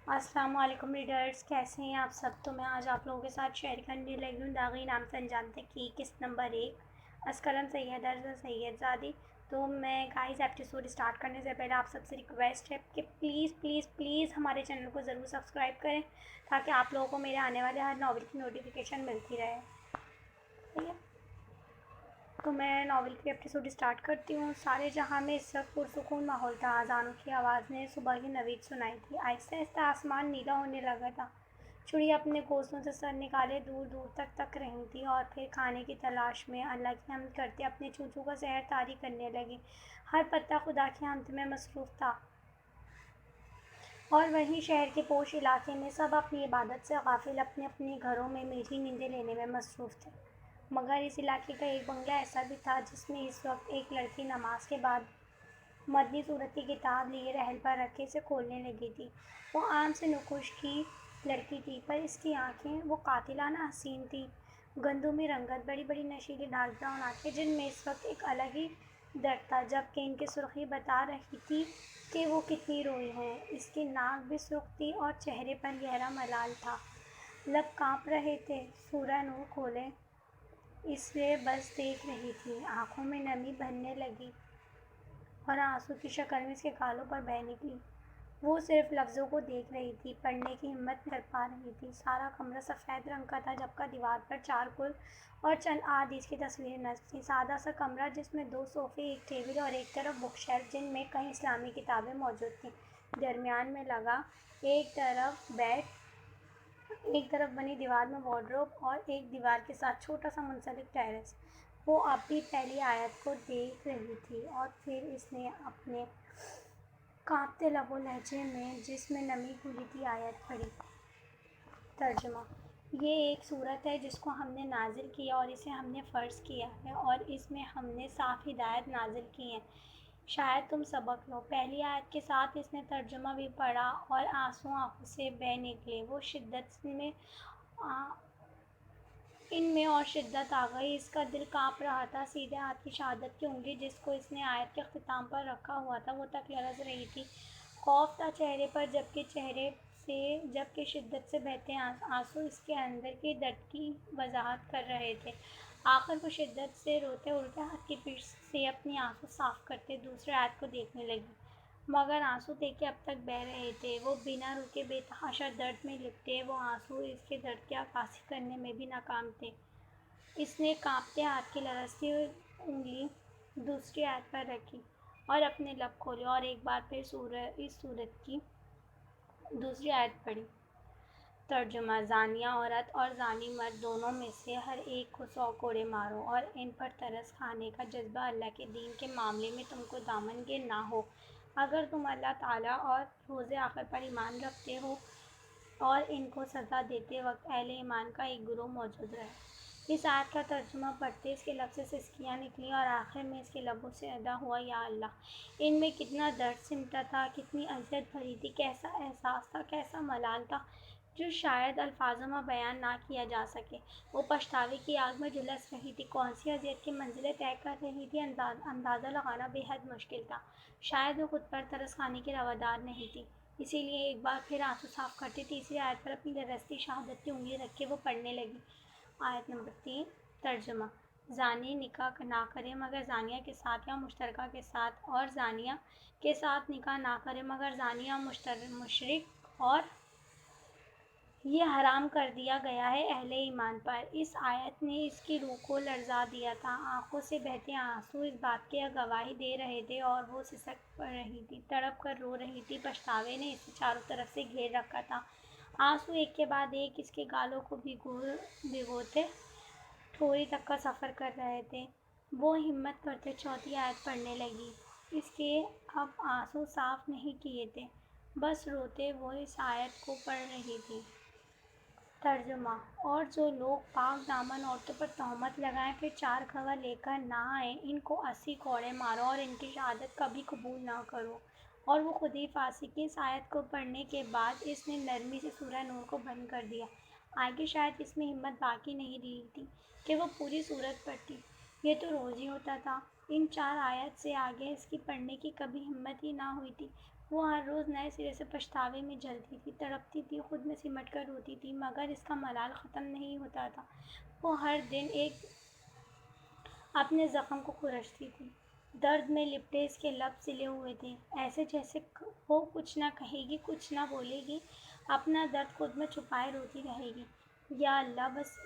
السلام علیکم ریڈرز، کیسے ہیں آپ سب؟ تو میں آج آپ لوگوں کے ساتھ شیئر کرنے لگی ہوں داغی نام سے انجانتے کی قسط نمبر 1 اسکرم سید ارز سید زادی۔ تو میں گائز ایپیسوڈ اسٹارٹ کرنے سے پہلے آپ سب سے ریکویسٹ ہے کہ پلیز پلیز پلیز ہمارے چینل کو ضرور سبسکرائب کریں تاکہ آپ لوگوں کو میرے آنے والے ہر ناول کی نوٹیفیکیشن ملتی رہے، ٹھیک ہے؟ تو میں ناول کی ایپیسوڈ اسٹارٹ کرتی ہوں۔ سارے جہاں میں اس وقت پرسکون ماحول تھا۔ اذانوں کی آواز نے صبح کی نوید سنائی تھی۔ آہستہ آہستہ آسمان نیلا ہونے لگا تھا۔ چڑیا اپنے گھونسلوں سے سر نکالے دور دور تک تک رہی تھی اور پھر کھانے کی تلاش میں اللہ کی حمد کرتے اپنے چوچو کا سحر طاری کرنے لگی۔ ہر پتا خدا کی حمد میں مصروف تھا، اور وہیں شہر کے پوش علاقے میں سب اپنی عبادت سے غافل اپنے اپنے گھروں میں میٹھی نیندیں لینے میں مصروف تھے۔ مگر اس علاقے کا ایک بنگلہ ایسا بھی تھا جس میں اس وقت ایک لڑکی نماز کے بعد مدنی سورت کی کتاب لیے رحل پر رکھے اسے کھولنے لگی تھی۔ وہ عام سے نقوش کی لڑکی تھی، پر اس کی آنکھیں وہ قاتلانہ حسین تھیں، گندمی رنگت، بڑی بڑی نشیلی ڈارک براؤن آنکھیں جن میں اس وقت ایک الگ ہی درد تھا، جبکہ ان کی سرخی بتا رہی تھی کہ وہ کتنی روئی ہیں۔ اس کی ناک بھی سرخ تھی اور چہرے پر گہرا ملال تھا، لب کانپ رہے تھے۔ سورہ نور کھولے اسے بس دیکھ رہی تھی، آنکھوں میں نمی بھرنے لگی اور آنسو کی شکل میں اس کے گالوں پر بہہ نکلی۔ وہ صرف لفظوں کو دیکھ رہی تھی، پڑھنے کی ہمت نہیں کر پا رہی تھی۔ سارا کمرہ سفید رنگ کا تھا، جبکہ دیوار پر چارکول اور چند احادیث کی تصویریں نصب تھیں۔ سادہ سا کمرہ جس میں 2 صوفے، ایک ٹیبل اور ایک طرف بک شیلف جن میں کئی اسلامی کتابیں موجود تھیں، درمیان میں لگا ایک طرف بیڈ، ایک طرف بنی دیوار میں وارڈروب اور ایک دیوار کے ساتھ چھوٹا سا منسلک ٹیرس۔ وہ اب بھی پہلی آیت کو دیکھ رہی تھی اور پھر اس نے اپنے کانپتے لب و لہجے میں جس میں نمی گھلی تھی آیت پڑھی۔ ترجمہ: یہ ایک سورت ہے جس کو ہم نے نازل کیا اور اسے ہم نے فرض کیا ہے، اور اس میں ہم نے صاف ہدایت نازل کی ہے، شاید تم سبق لو۔ پہلی آیت کے ساتھ اس نے ترجمہ بھی پڑھا اور آنسو آنکھوں سے بہہ نکلے۔ وہ شدت میں ان میں اور شدت آ گئی، اس کا دل کانپ رہا تھا۔ سیدھے ہاتھ کی شہادت کی انگلی جس کو اس نے آیت کے اختتام پر رکھا ہوا تھا وہ تک لرز رہی تھی۔ خوف تھا چہرے پر، جبکہ شدت سے بہتے آنسو اس کے اندر کے درد کی وضاحت کر رہے تھے۔ آخر وہ شدت سے روتے الٹے ہاتھ کی پیٹھ سے اپنے آنسو صاف کرتے دوسری آیت کو دیکھنے لگی، مگر آنسو تھے کہ اب تک بہہ رہے تھے، وہ بنا رکے بے تحاشا درد میں لپٹے۔ وہ آنسو اس کے درد کی عکاسی کرنے میں بھی ناکام تھے۔ اس نے کانپتے ہاتھ کی لرزتی ہوئی انگلی دوسری آیت پر رکھی اور اپنے لب کھولے اور ایک بار پھر اس سورت کی دوسری آیت پڑھی۔ ترجمہ: زانیہ عورت اور زانی مرد دونوں میں سے ہر ایک کو 100 کوڑے مارو، اور ان پر ترس کھانے کا جذبہ اللہ کے دین کے معاملے میں تم کو دامن گیر نہ ہو، اگر تم اللہ تعالیٰ اور روز آخر پر ایمان رکھتے ہو۔ اور ان کو سزا دیتے وقت اہل ایمان کا ایک گروہ موجود رہے۔ اس آیت کا ترجمہ پڑھتے اس کے لب سے سسکیاں نکلیں اور آخر میں اس کے لبوں سے ادا ہوا، یا اللہ! ان میں کتنا درد سمٹا تھا، کتنی اذیت بھری تھی، کیسا احساس تھا، کیسا ملال تھا جو شاید الفاظوں میں بیان نہ کیا جا سکے۔ وہ پچھتاوے کی آگ میں جھلس رہی تھی، کون سی اذیت کی منزلیں طے کر رہی تھی اندازہ لگانا بے حد مشکل تھا۔ شاید وہ خود پر ترس کھانے کی روادار نہیں تھی، اسی لیے ایک بار پھر آنسو صاف کرتے تیسری آیت پر اپنی لرزتی شہادت کی انگلی رکھ کے وہ پڑھنے لگی۔ آیت نمبر 3 ترجمہ: زانی نکاح نہ کرے مگر زانیہ کے ساتھ یا مشترکہ کے ساتھ، اور زانیہ کے ساتھ نکاح نہ کرے مگر زانی یا مشرک، اور یہ حرام کر دیا گیا ہے اہل ایمان پر۔ اس آیت نے اس کی روح کو لرزا دیا تھا۔ آنکھوں سے بہتے آنسو اس بات کی گواہی دے رہے تھے اور وہ سسک رہی تھی، تڑپ کر رو رہی تھی۔ پچھتاوے نے اسے چاروں طرف سے گھیر رکھا تھا۔ آنسو ایک کے بعد ایک اس کے گالوں کو بھگوتے ٹھوڑی تک کا سفر کر رہے تھے۔ وہ ہمت کرتے چوتھی آیت پڑھنے لگی۔ اس کے اب آنسو صاف نہیں کیے تھے، بس روتے وہ اس آیت کو پڑھ رہی تھی۔ ترجمہ: اور جو لوگ پاک دامن عورتوں پر تہمت لگائیں پھر 4 گواہ لے کر نہ آئیں، ان کو 80 کوڑے مارو اور ان کی شہادت کبھی قبول نہ کرو، اور وہ خود ہی فاسق ہیں۔ اس آیت کو پڑھنے کے بعد اس نے نرمی سے سورہ نور کو بند کر دیا۔ آگے شاید اس میں ہمت باقی نہیں رہی تھی کہ وہ پوری سورت پڑھتی، یہ تو روز ہی ہوتا تھا۔ ان 4 آیت سے آگے اس کی پڑھنے کی کبھی ہمت ہی نہ ہوئی تھی۔ وہ ہر روز نئے سرے سے پچھتاوے میں جلتی تھی، تڑپتی تھی، خود میں سمٹ کر روتی تھی، مگر اس کا ملال ختم نہیں ہوتا تھا۔ وہ ہر دن ایک اپنے زخم کو کھرچتی تھی۔ درد میں لپٹے اس کے لب سلے ہوئے تھے، ایسے جیسے وہ کچھ نہ کہے گی، کچھ نہ بولے گی، اپنا درد خود میں چھپائے روتی رہے گی۔ یا اللہ، بس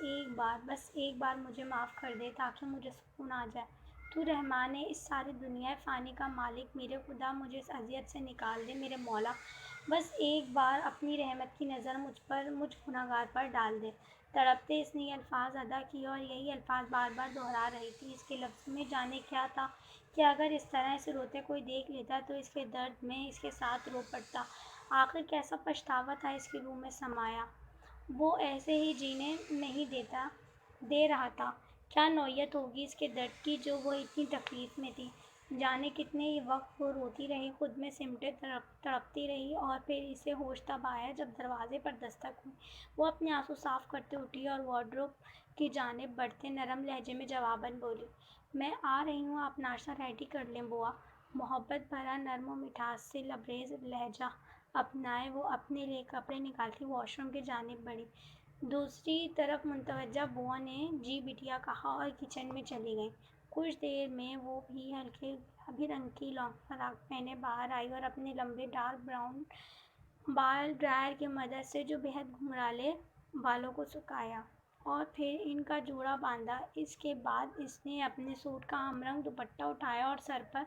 ایک بار مجھے معاف کر دے تاکہ مجھے سکون آ جائے۔ تو رحمان ہے، اس ساری دنیا فانی کا مالک، میرے خدا مجھے اس اذیت سے نکال دے، میرے مولا۔ بس ایک بار اپنی رحمت کی نظر مجھ گنہگار پر ڈال دے۔ تڑپتے اس نے یہ الفاظ ادا کیے اور یہی الفاظ بار بار دہرا رہی تھی۔ اس کے لفظوں میں جانے کیا تھا کہ اگر اس طرح اسے روتے کوئی دیکھ لیتا تو اس کے درد میں اس کے ساتھ رو پڑتا۔ آخر کیسا پچھتاوا تھا اس کی روح میں سمایا۔ وہ ایسے ہی جینے نہیں دے رہا تھا۔ کیا نوعیت ہوگی اس کے درد کی جو وہ اتنی تکلیف میں تھی۔ جانے کتنے ہی وقت وہ روتی رہی، خود میں سمٹے تڑپتی رہی، اور پھر اسے ہوش تب آیا جب دروازے پر دستک ہوئی۔ وہ اپنے آنسو صاف کرتے اٹھی اور وارڈروب کی جانب بڑھتے نرم لہجے میں جواباً بولی، میں آ رہی ہوں، آپ ناشتہ ریڈی کر لیں بوا۔ محبت بھرا نرم و مٹھاس سے لبریز لہجہ اپنائے وہ اپنے لیے کپڑے نکالتی واش روم کی جانب بڑھی۔ دوسری طرف متوجہ بوا نے جی بٹیا کہا اور کچن میں چلی گئیں۔ کچھ دیر میں وہ بھی ہلکے گلابی رنگ کی لانگ فراک پہنے باہر آئی اور اپنے لمبے ڈارک براؤن بال ڈرائر کی مدد سے جو بے حد گھمرالے بالوں کو سکھایا اور پھر ان کا جوڑا باندھا۔ اس کے بعد اس نے اپنے سوٹ کا ہم رنگ دوپٹہ اٹھایا اور سر پر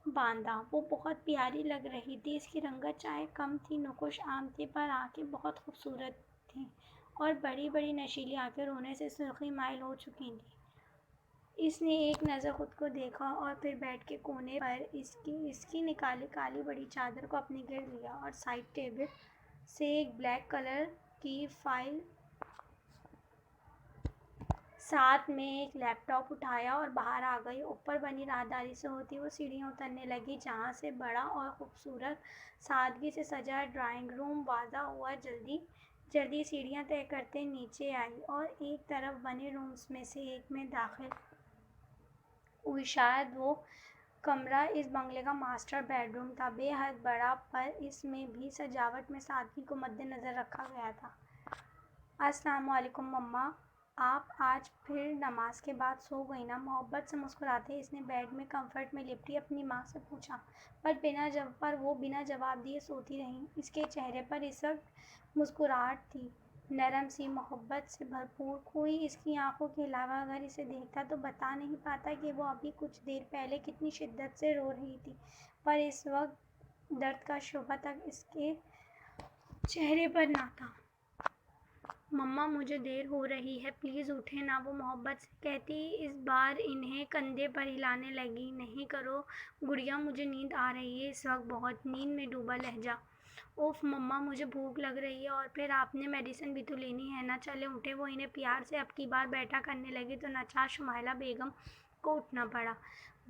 باندھا۔ وہ بہت پیاری لگ رہی تھی، اس کی رنگت چاہے کم تھی، نقوش عام تھی، پر آنکھیں بہت خوبصورت تھیں اور بڑی بڑی نشیلی آنکھیں رونے سے سرخی مائل ہو چکی تھیں۔ اس نے ایک نظر خود کو دیکھا اور پھر بیڈ کے کونے پر اس کی نکالی کالی بڑی چادر کو اپنے گرد لیا اور سائیڈ ٹیبل سے ایک بلیک کلر کی فائل ساتھ میں ایک لیپ ٹاپ اٹھایا اور باہر آ گئی۔ اوپر بنی راہداری سے ہوتی وہ سیڑھیاں اترنے لگی جہاں سے بڑا اور خوبصورت سادگی سے سجا ڈرائنگ روم واضح ہوا۔ جلدی سیڑھیاں طے کرتے نیچے آئی اور ایک طرف بنے رومز میں سے ایک میں داخل ہوئی۔ شاید وہ کمرہ اس بنگلے کا ماسٹر بیڈ روم تھا، بے حد بڑا، پر اس میں بھی سجاوٹ میں سادگی کو مد نظر رکھا گیا تھا۔ السلام علیکم مما، آپ آج پھر نماز کے بعد سو گئی نا؟ محبت سے مسکراتے اس نے بیڈ میں کمفرٹ میں لپٹی اپنی ماں سے پوچھا، پر وہ بنا جواب دیے سوتی رہیں۔ اس کے چہرے پر اس وقت مسکراہٹ تھی، نرم سی، محبت سے بھرپور۔ کوئی اس کی آنکھوں کے علاوہ اگر اسے دیکھتا تو بتا نہیں پاتا کہ وہ ابھی کچھ دیر پہلے کتنی شدت سے رو رہی تھی، پر اس وقت درد کا شعبہ تک اس کے چہرے پر نہ تھا۔ مما، مجھے دیر ہو رہی ہے، پلیز اٹھیں نا، وہ محبت سے کہتی اس بار انہیں کندھے پر ہلانے لگی۔ نہیں کرو گڑیا، مجھے نیند آ رہی ہے اس وقت بہت، نیند میں ڈوبا لہجہ۔ اوف مما، مجھے بھوک لگ رہی ہے، اور پھر آپ نے میڈیسن بھی تو لینی ہے نا، چلیں اٹھیں۔ وہ انہیں پیار سے اب کی بار بیٹھا کرنے لگی تو ناچار شمائلہ بیگم کو اٹھنا پڑا۔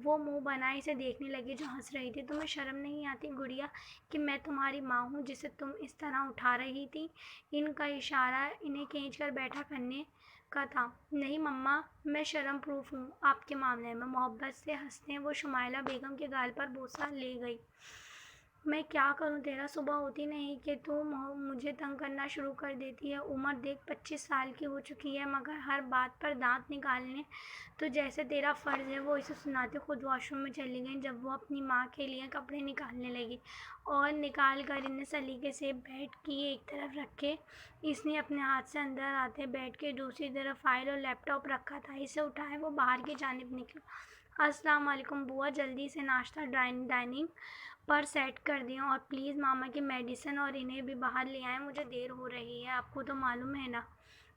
وہ منہ بنائے اسے دیکھنے لگی جو ہنس رہی تھی۔ تمہیں شرم نہیں آتی گڑیا کہ میں تمہاری ماں ہوں جسے تم اس طرح اٹھا رہی تھی؟ ان کا اشارہ انہیں کھینچ کر بیٹھا کرنے کا تھا۔ نہیں مما، میں شرم پروف ہوں آپ کے معاملے میں، محبت سے ہنستے وہ شمائلہ بیگم کے گال پر بوسہ لے گئی۔ میں کیا کروں تیرا، صبح ہوتی نہیں کہ تو مجھے تنگ کرنا شروع کر دیتی ہے۔ عمر دیکھ 25 سال کی ہو چکی ہے، مگر ہر بات پر دانت نکالنے تو جیسے تیرا فرض ہے۔ وہ اسے سناتے خود واش روم میں چلی گئیں۔ جب وہ اپنی ماں کے لیے کپڑے نکالنے لگی اور نکال کر انہیں سلیقے سے بیڈ کی ایک طرف رکھے، اس نے اپنے ہاتھ سے اندر آتے بیڈ کے دوسری طرف فائل اور لیپ ٹاپ رکھا تھا، اسے اٹھائے وہ باہر کی جانب نکلا۔ السلام علیکم بوا، جلدی سے ناشتہ ڈائننگ پر سیٹ کر دیں، اور پلیز ماما کی میڈیسن اور انہیں بھی باہر لے آئیں، مجھے دیر ہو رہی ہے، آپ کو تو معلوم ہے نا۔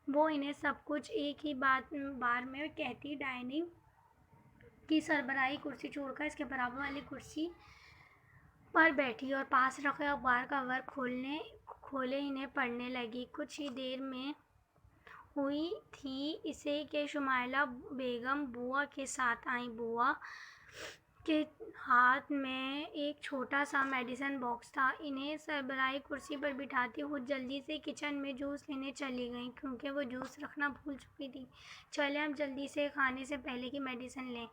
وہ انہیں سب کچھ ایک ہی بار میں کہتی ڈائننگ کی سربراہی کرسی چھوڑ کر اس کے برابر والی کرسی پر بیٹھی اور پاس رکھے اخبار کا کور کھولے انہیں پڑھنے لگی۔ کچھ ہی دیر میں ہوئی تھی اسے کہ شمائلہ بیگم بوا کے ساتھ آئیں۔ بوا کے ہاتھ میں ایک چھوٹا سا میڈیسن باکس تھا۔ انہیں سربراہی کرسی پر بٹھاتی خود جلدی سے کچن میں جوس لینے چلی گئیں کیونکہ وہ جوس رکھنا بھول چکی تھیں۔ چلیں اب جلدی سے کھانے سے پہلے کی میڈیسن لیں۔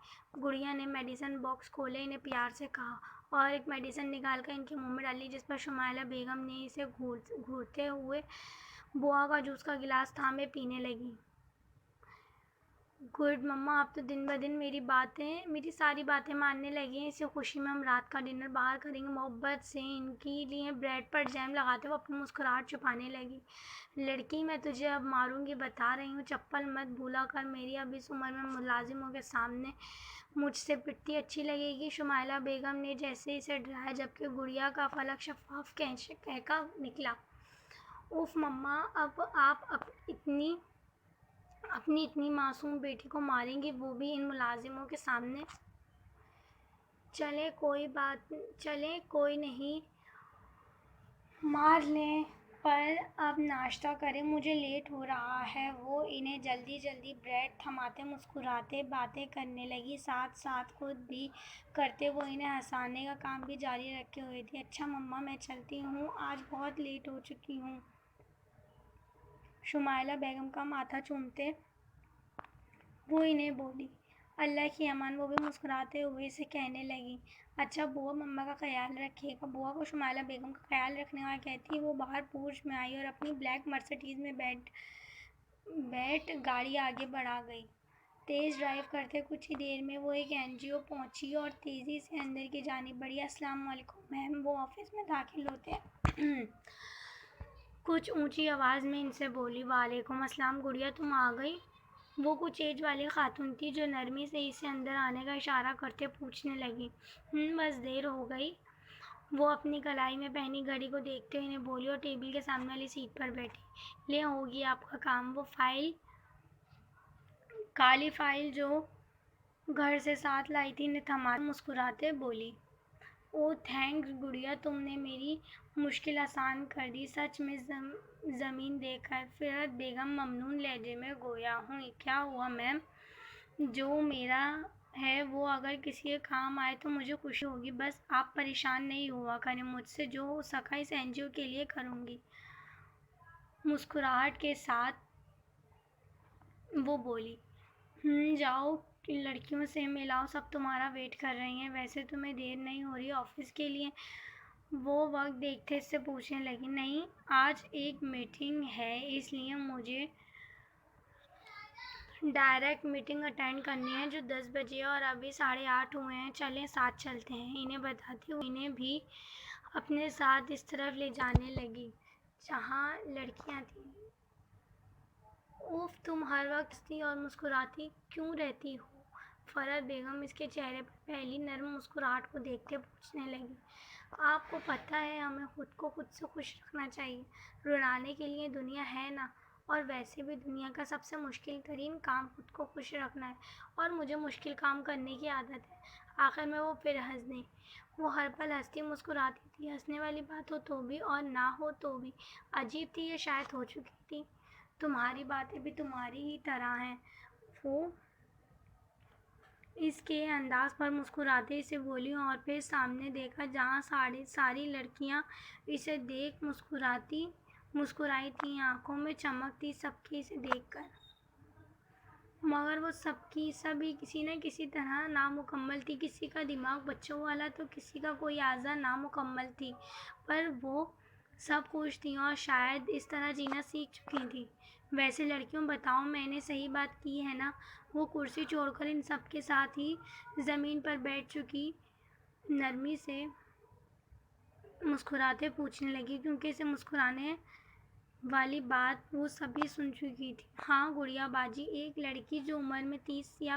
گڑیا نے میڈیسن باکس کھولے انہیں پیار سے کہا اور ایک میڈیسن نکال کر ان کے منہ میں ڈالی، جس پر شمائلہ بیگم نے اسے گھورتے ہوئے بوا کا جوس کا گلاس تھامے پینے لگی۔ گڈ مما، آپ تو دن بہ دن میری ساری باتیں ماننے لگی ہیں۔ اسی خوشی میں ہم رات کا ڈنر باہر کریں گے۔ محبت سے ان کے لیے بریڈ پر جیم لگاتے ہوئے اپنی مسکراہٹ چھپانے لگی۔ لڑکی، میں تجھے اب ماروں گی، بتا رہی ہوں، چپل مت بھولا کر، میری اب اس عمر میں ملازموں کے سامنے مجھ سے پٹتی اچھی لگے گی۔ شمائلہ بیگم نے جیسے اسے ڈرایا، جبکہ گڑیا کا فلک شفاف کہکا نکلا۔ اف مما، اب آپ اپنی اتنی معصوم بیٹی کو ماریں گی، وہ بھی ان ملازموں کے سامنے؟ چلیں کوئی نہیں، مار لیں، پر اب ناشتہ کریں، مجھے لیٹ ہو رہا ہے۔ وہ انہیں جلدی بریڈ تھماتے مسکراتے باتیں کرنے لگی، ساتھ ساتھ خود بھی کرتے وہ انہیں ہنسانے کا کام بھی جاری رکھے ہوئے تھی۔ اچھا مما، میں چلتی ہوں، آج بہت لیٹ ہو چکی ہوں۔ شمائلہ بیگم کا ماتھا چومتے وہ انہیں بولی۔ اللہ کی امان، وہ بھی مسکراتے ہوئے اسے کہنے لگی۔ اچھا بوا مما کا خیال رکھیے گا۔ بوا کو شمائلہ بیگم کا خیال رکھنے والا کہتی وہ باہر پورچ میں آئی اور اپنی بلیک مرسڈیز میں بیٹھ گاڑی آگے بڑھا گئی۔ تیز ڈرائیو کرتے کچھ ہی دیر میں وہ ایک NGO پہنچی اور تیزی سے اندر کی جانب بڑھی۔ السلام علیکم میم، وہ آفس میں داخل ہوتے کچھ اونچی آواز میں ان سے بولی۔ وعلیکم السلام گڑیا، تم آ گئی؟ وہ کچھ ایج والی خاتون تھی جو نرمی سے اسے اندر آنے کا اشارہ کرتے پوچھنے لگی۔ بس دیر ہو گئی، وہ اپنی کلائی میں پہنی گھڑی کو دیکھتے ہوئے انہیں بولی اور ٹیبل کے سامنے والی سیٹ پر بیٹھی۔ لیں، ہو گیا آپ کا کام۔ وہ کالی فائل جو گھر سے ساتھ لائی تھی انہیں تھماتے مسکراتے بولی۔ اوہ تھینکس گڑیا، تم نے میری مشکل آسان کر دی، سچ میں زمین دیکھ کر۔ فرحت بیگم ممنون لہجے میں گویا ہوں۔ کیا ہوا میم؟ جو میرا ہے وہ اگر کسی کے کام آئے تو مجھے خوشی ہوگی، بس آپ پریشان نہیں ہوا کریں، مجھ سے جو ہو سکا اس NGO کے لیے کروں گی، مسکراہٹ کے ساتھ وہ بولی۔ جاؤ لڑکیوں سے ملاؤ، سب تمہارا ویٹ کر رہی ہیں۔ ویسے تمہیں دیر نہیں ہو رہی آفس کے لیے؟ وہ وقت دیکھتے اس سے پوچھنے لگی۔ نہیں، آج ایک میٹنگ ہے، اس لیے مجھے ڈائریکٹ میٹنگ اٹینڈ کرنی ہے جو 10 بجے اور ابھی 8:30 ہوئے ہیں۔ چلیں ساتھ چلتے ہیں، انہیں بتاتی وہ انہیں بھی اپنے ساتھ اس طرف لے جانے لگی جہاں لڑکیاں تھیں۔ اوف، تم ہر وقت ہنستی اور مسکراتی کیوں رہتی ہو؟ فرحت بیگم اس کے چہرے پر پہلی نرم مسکراہٹ کو دیکھتے پوچھنے لگی۔ آپ کو پتہ ہے ہمیں خود کو خود سے خوش رکھنا چاہیے، رلانے کے لیے دنیا ہے نا، اور ویسے بھی دنیا کا سب سے مشکل ترین کام خود کو خوش رکھنا ہے، اور مجھے مشکل کام کرنے کی عادت ہے۔ آخر میں وہ پھر ہنس دیں۔ وہ ہر پل ہنستی مسکراتی تھی، ہنسنے والی بات ہو تو بھی اور نہ ہو تو بھی عجیب تھی، یہ شاید ہو چکی تھی۔ تمہاری باتیں بھی تمہاری ہی طرح ہیں، وہ اس کے انداز پر مسکراتے اسے بولی اور پھر سامنے دیکھا جہاں ساری لڑکیاں اسے دیکھ مسکرائی تھیں، آنکھوں میں چمک تھی سب کی اسے دیکھ کر۔ مگر وہ سبھی کسی نہ کسی طرح نامکمل تھی، کسی کا دماغ بچوں والا تو کسی کا کوئی اعضاء نامکمل تھی، پر وہ سب خوش تھیں اور شاید اس طرح جینا سیکھ چکی تھیں۔ ویسے لڑکیوں بتاؤ، میں نے صحیح بات کی ہے نا؟ وہ کرسی چھوڑ کر ان سب کے ساتھ ہی زمین پر بیٹھ چکی نرمی سے مسکراتے پوچھنے لگی، کیونکہ اسے مسکرانے والی بات وہ سبھی سن چکی تھی۔ ہاں گڑیا باجی، ایک لڑکی جو عمر میں 30 یا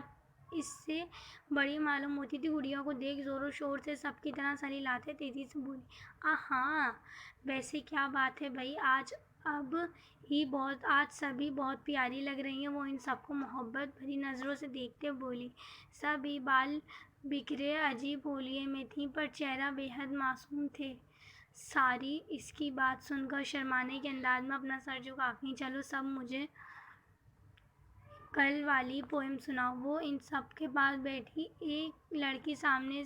اس سے بڑی معلوم ہوتی تھی، گڑیا کو دیکھ زور و شور سے سب کی طرح سر ہلاتے تیزی سے بولی۔ ہاں ویسے کیا بات ہے بھئی، آج سبھی بہت پیاری لگ رہی ہیں۔ وہ ان سب کو محبت بھری نظروں سے دیکھتے بولی۔ سب ہی بال بکھرے عجیب حلیے میں تھیں، پر چہرہ بے حد معصوم تھے۔ ساری اس کی بات سن کر شرمانے کے انداز میں اپنا سر جھکا گئیں۔ چلو سب مجھے کل والی پوئم سناؤ۔ وہ ان سب کے پاس بیٹھی ایک لڑکی سامنے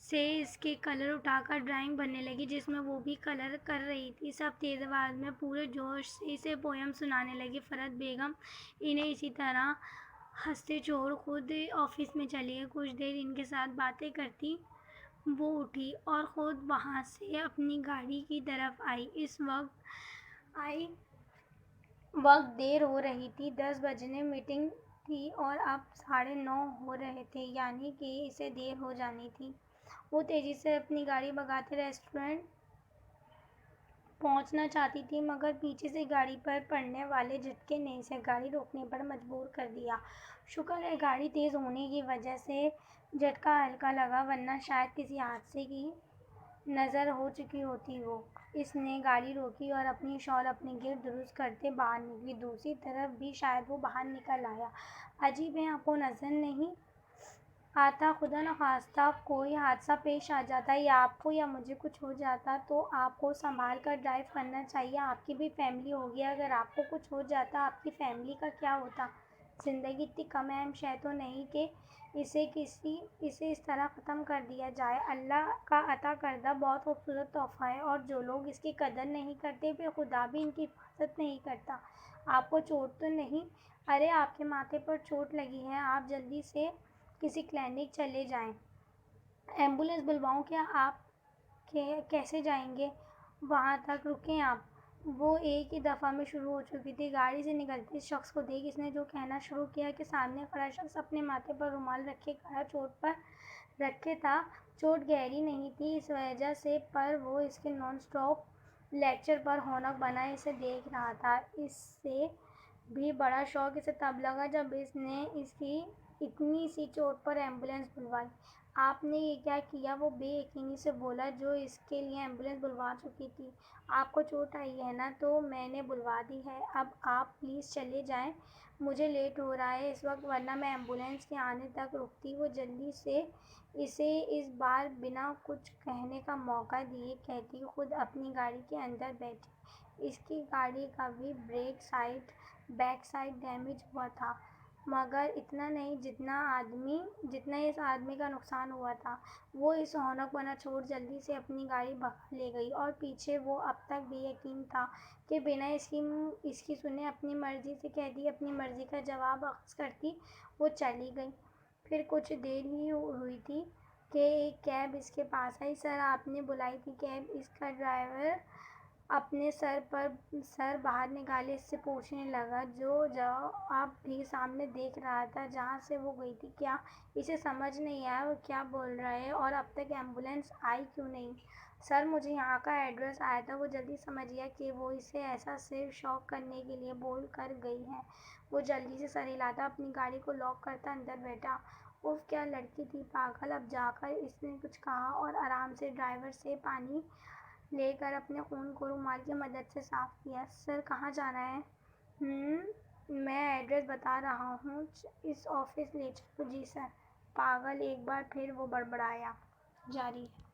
سے اس کے کلر اٹھا کر ڈرائنگ بھرنے لگی جس میں وہ بھی کلر کر رہی تھی۔ سب تیز آواز میں پورے جوش سے اسے پوئم سنانے لگی۔ فرحت بیگم انہیں اسی طرح ہنستے چھوڑ خود آفس میں چلی گئی۔ کچھ دیر ان کے ساتھ باتیں کرتی وہ اٹھی اور خود وہاں سے اپنی گاڑی کی طرف آئی۔ اس وقت دیر ہو رہی تھی، 10 بجنے میٹنگ تھی اور اب 9:30 ہو رہے تھے، یعنی کہ اسے دیر ہو جانی تھی۔ وہ تیزی سے اپنی گاڑی بھگاتے ریسٹورینٹ پہنچنا چاہتی تھی، مگر پیچھے سے گاڑی پر پڑنے والے جھٹکے نے اسے گاڑی روکنے پر مجبور کر دیا۔ شکر ہے گاڑی تیز ہونے کی وجہ سے جھٹکا ہلکا لگا، ورنہ شاید کسی حادثے کی نذر ہو چکی ہوتی وہ۔ اس نے گاڑی روکی اور اپنی شال اپنے گرد درست کرتے باہر نکلی۔ دوسری طرف بھی شاید وہ باہر نکل آیا۔ عجیب ہے، آپ کو نظر نہیں آتا؟ خدا نخواستہ کوئی حادثہ پیش آ جاتا یا آپ کو یا مجھے کچھ ہو جاتا تو آپ کو سنبھال کر ڈرائیو کرنا چاہیے، آپ کی بھی فیملی ہوگی۔ اگر آپ کو کچھ ہو جاتا آپ کی فیملی کا کیا ہوتا؟ زندگی اتنی کم اہم شے تو نہیں کہ اسے اس طرح ختم کر دیا جائے۔ اللہ کا عطا کردہ بہت خوبصورت تحفہ ہے، اور جو لوگ اس کی قدر نہیں کرتے پھر خدا بھی ان کی حفاظت نہیں کرتا۔ آپ کو چوٹ تو نہیں؟ ارے آپ کے ماتھے پر چوٹ لگی ہے، آپ جلدی سے کسی کلینک چلے جائیں۔ ایمبولینس بلواؤں؟ کیا آپ کیسے جائیں گے وہاں تک؟ رکیں آپ۔ وہ ایک ہی دفعہ میں شروع ہو چکی تھی۔ گاڑی سے نکلتے اس شخص کو دیکھ اس نے جو کہنا شروع کیا کہ سامنے کھڑا شخص اپنے ماتھے پر رومال رکھے کھڑا چوٹ پر رکھے تھا۔ چوٹ گہری نہیں تھی اس وجہ سے، پر وہ اس کے نان اسٹاپ لیکچر پر ہونک بنا اسے دیکھ رہا تھا۔ اس سے بھی بڑا شوق اسے تب لگا جب اس نے اس کی اتنی سی چوٹ پر ایمبولینس بلوائی۔ آپ نے یہ کیا کیا؟ وہ بے یقینی سے بولا، جو اس کے لیے ایمبولینس بلوا چکی تھی۔ آپ کو چوٹ آئی ہے نا، تو میں نے بلوا دی ہے، اب آپ پلیز چلے جائیں، مجھے لیٹ ہو رہا ہے اس وقت، ورنہ میں ایمبولینس کے آنے تک رکتی۔ وہ جلدی سے اسے اس بار بنا کچھ کہنے کا موقع دیے کہتی خود اپنی گاڑی کے اندر بیٹھی۔ اس کی گاڑی کا بھی بیک سائڈ ڈیمیج ہوا تھا، مگر اتنا نہیں جتنا اس آدمی کا نقصان ہوا تھا۔ وہ اس ہونک بنا چھوڑ جلدی سے اپنی گاڑی بھگا لے گئی، اور پیچھے وہ اب تک بے یقین تھا کہ بنا اس کی سنے اپنی مرضی سے کہتی، اپنی مرضی کا جواب اخذ کرتی، وہ چلی گئی۔ پھر کچھ دیر ہی ہوئی تھی کہ ایک کیب اس کے پاس آئی۔ سر، آپ نے بلائی تھی کیب؟ اس کا ڈرائیور اپنے سر باہر نکالے اس سے پوچھنے لگا، جو اب بھی سامنے دیکھ رہا تھا جہاں سے وہ گئی تھی۔ کیا اسے سمجھ نہیں آیا وہ کیا بول رہا ہے، اور اب تک ایمبولینس آئی کیوں نہیں؟ سر، مجھے یہاں کا ایڈریس آیا تھا۔ وہ جلدی سمجھ گیا کہ وہ اسے ایسا صرف شوق کرنے کے لیے بول کر گئی ہے۔ وہ جلدی سے سر ہلاتا اپنی گاڑی کو لاک کرتا اندر بیٹھا۔ اف، کیا لڑکی تھی پاگل! اب جا کر اس نے کچھ کہا اور آرام سے ڈرائیور سے پانی لے کر اپنے خون کو رومال کی مدد سے صاف کیا۔ سر، کہاں جانا ہے؟ میں ایڈریس بتا رہا ہوں، اس آفس لے چلو۔ جی سر۔ پاگل! ایک بار پھر وہ بڑبڑایا۔ جاری ہے۔